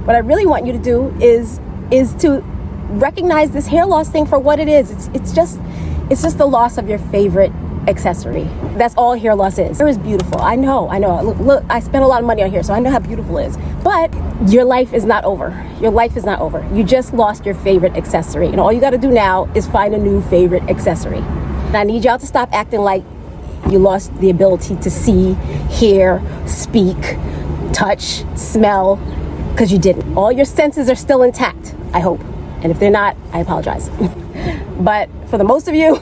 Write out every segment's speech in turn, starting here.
what I really want you to do is to recognize this hair loss thing for what it is. It's just the loss of your favorite accessory. That's all hair loss is. Hair is beautiful. I know. Look, I spent a lot of money on hair, so I know how beautiful it is. But your life is not over. Your life is not over. You just lost your favorite accessory. And all you got to do now is find a new favorite accessory. And I need y'all to stop acting like you lost the ability to see, hear, speak, touch, smell, because you didn't. All your senses are still intact, I hope. And if they're not, I apologize. But for the most of you,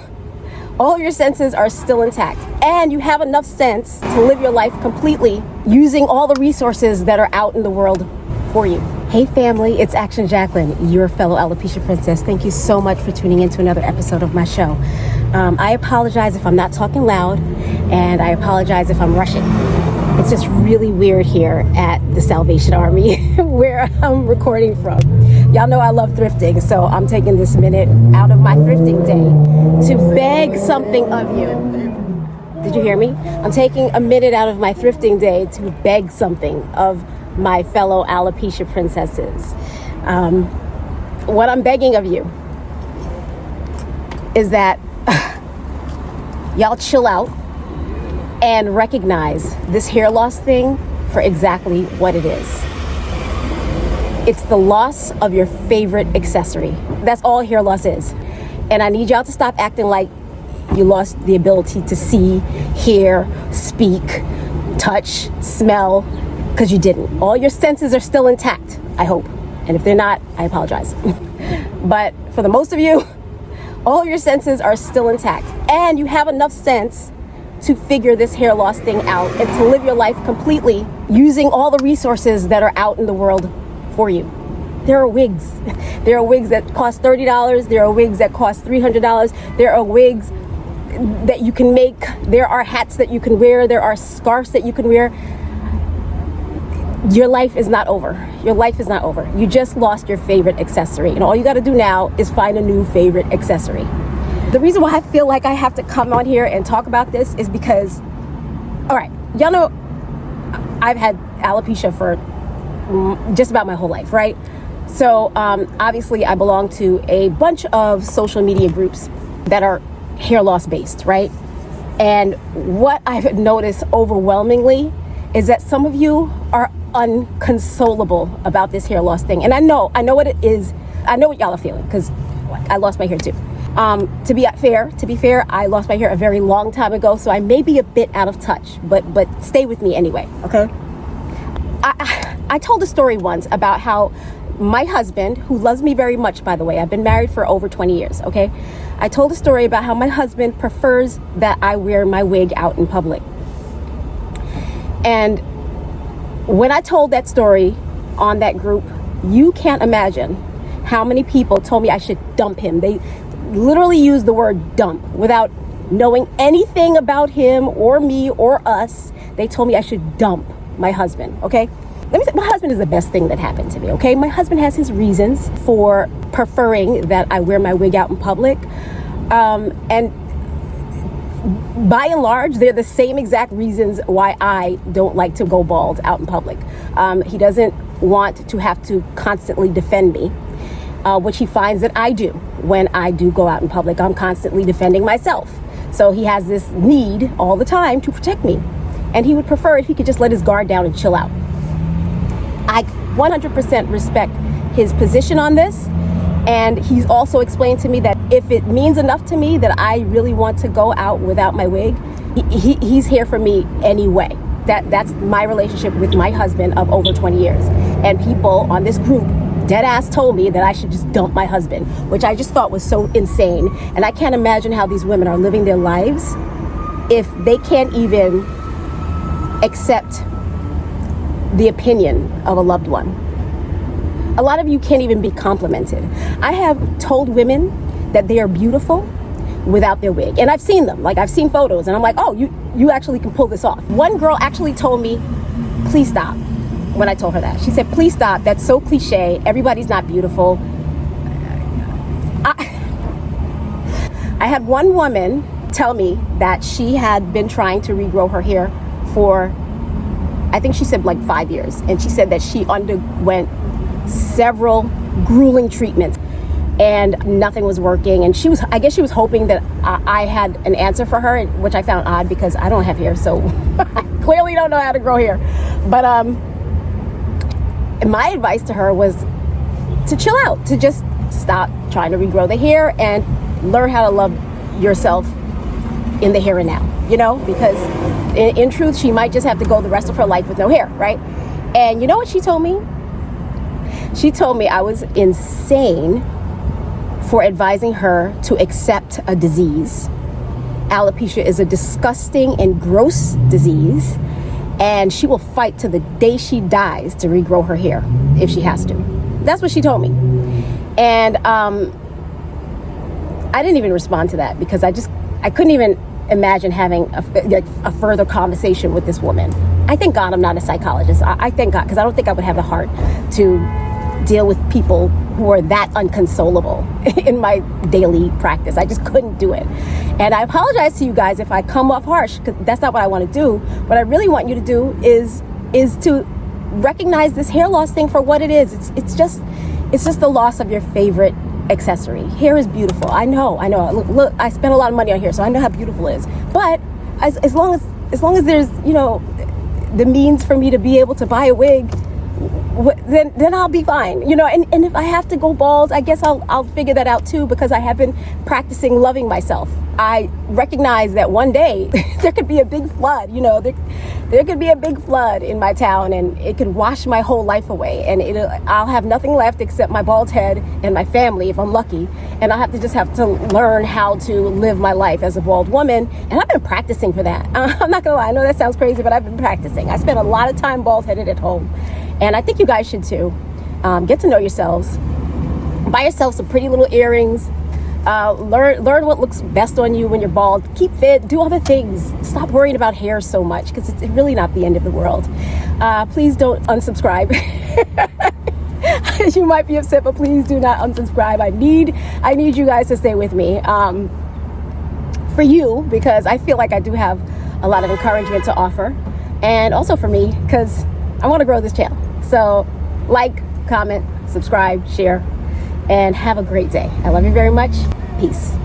all of your senses are still intact, and you have enough sense to live your life completely using all the resources that are out in the world for you. Hey family, it's Action Jacqueline, your fellow alopecia princess. Thank you so much for tuning in to another episode of my show. I apologize if I'm not talking loud, and I apologize if I'm rushing. It's just really weird here at the Salvation Army where I'm recording from. Y'all know I love thrifting, so I'm taking this minute out of my thrifting day to beg something of you. Did you hear me? I'm taking a minute out of my thrifting day to beg something of my fellow alopecia princesses. What I'm begging of you is that y'all chill out and recognize this hair loss thing for exactly what it is. It's the loss of your favorite accessory. That's all hair loss is. And I need y'all to stop acting like you lost the ability to see, hear, speak, touch, smell, because you didn't. All your senses are still intact, I hope. And if they're not, I apologize. But for the most of you, all your senses are still intact. And you have enough sense to figure this hair loss thing out and to live your life completely using all the resources that are out in the world for you. There are wigs. There are wigs that cost $30. There are wigs that cost $300. There are wigs that you can make. There are hats that you can wear. There are scarves that you can wear. Your life is not over. Your life is not over. You just lost your favorite accessory. And all you got to do now is find a new favorite accessory. The reason why I feel like I have to come on here and talk about this is because, all right, y'all know I've had alopecia for just about my whole life, right? So obviously I belong to a bunch of social media groups that are hair loss based, right? And what I've noticed overwhelmingly is that some of you are unconsolable about this hair loss thing. And I know what it is. I know what y'all are feeling because I lost my hair too. To be fair, I lost my hair a very long time ago, so I may be a bit out of touch, but stay with me anyway, okay? I told a story once about how my husband, who loves me very much, by the way, I've been married for over 20 years, okay? I told a story about how my husband prefers that I wear my wig out in public. And when I told that story on that group, you can't imagine how many people told me I should dump him. They literally used the word dump without knowing anything about him or me or us. They told me I should dump my husband, okay? Let me say, my husband is the best thing that happened to me, okay? My husband has his reasons for preferring that I wear my wig out in public. And by and large, they're the same exact reasons why I don't like to go bald out in public. He doesn't want to have to constantly defend me, which he finds that I do when I do go out in public. I'm constantly defending myself. So he has this need all the time to protect me. And he would prefer if he could just let his guard down and chill out. I 100% respect his position on this. And he's also explained to me that if it means enough to me that I really want to go out without my wig, he's here for me anyway. That's my relationship with my husband of over 20 years. And people on this group dead ass told me that I should just dump my husband, which I just thought was so insane. And I can't imagine how these women are living their lives if they can't even accept the opinion of a loved one. A lot of you can't even be complimented. I have told women that they are beautiful without their wig. And I've seen them, like I've seen photos and I'm like, oh, you actually can pull this off. One girl actually told me, please stop, when I told her that. She said, please stop, that's so cliche, everybody's not beautiful. I had one woman tell me that she had been trying to regrow her hair for, I think she said like 5 years. And she said that she underwent several grueling treatments, and nothing was working. And I guess she was hoping that I had an answer for her, which I found odd because I don't have hair, so I clearly don't know how to grow hair. But my advice to her was to chill out, to just stop trying to regrow the hair and learn how to love yourself in the here and now, because in truth, she might just have to go the rest of her life with no hair, right? And you know what she told me? She told me I was insane for advising her to accept a disease. Alopecia is a disgusting and gross disease, and she will fight to the day she dies to regrow her hair if she has to. That's what she told me. And I didn't even respond to that because I couldn't even imagine having a further conversation with this woman. I thank God I'm not a psychologist. I thank God, because I don't think I would have the heart to deal with people who are that unconsolable in my daily practice. I just couldn't do it. And I apologize to you guys if I come off harsh, because that's not what I want to do. What I really want you to do is to recognize this hair loss thing for what it is. It's just the loss of your favorite accessory. Hair is beautiful. I know. Look, I spent a lot of money on hair, so I know how beautiful it is. But as long as there's, the means for me to be able to buy a wig, then I'll be fine, and if I have to go bald, I guess I'll figure that out too, because I have been practicing loving myself. I recognize that one day there could be a big flood, there could be a big flood in my town, and it could wash my whole life away, and I'll have nothing left except my bald head and my family if I'm lucky, and I'll have to learn how to live my life as a bald woman. And I've been practicing for that. I'm not gonna lie, I know that sounds crazy, but I've been practicing. I spent a lot of time bald headed at home. And I think you guys should too. Get to know yourselves. Buy yourself some pretty little earrings. Learn what looks best on you when you're bald. Keep fit. Do other things. Stop worrying about hair so much, because it's really not the end of the world. Please don't unsubscribe. You might be upset, but please do not unsubscribe. I need you guys to stay with me. For you, because I feel like I do have a lot of encouragement to offer. And also for me, because I want to grow this channel. So like, comment, subscribe, share, and have a great day. I love you very much. Peace.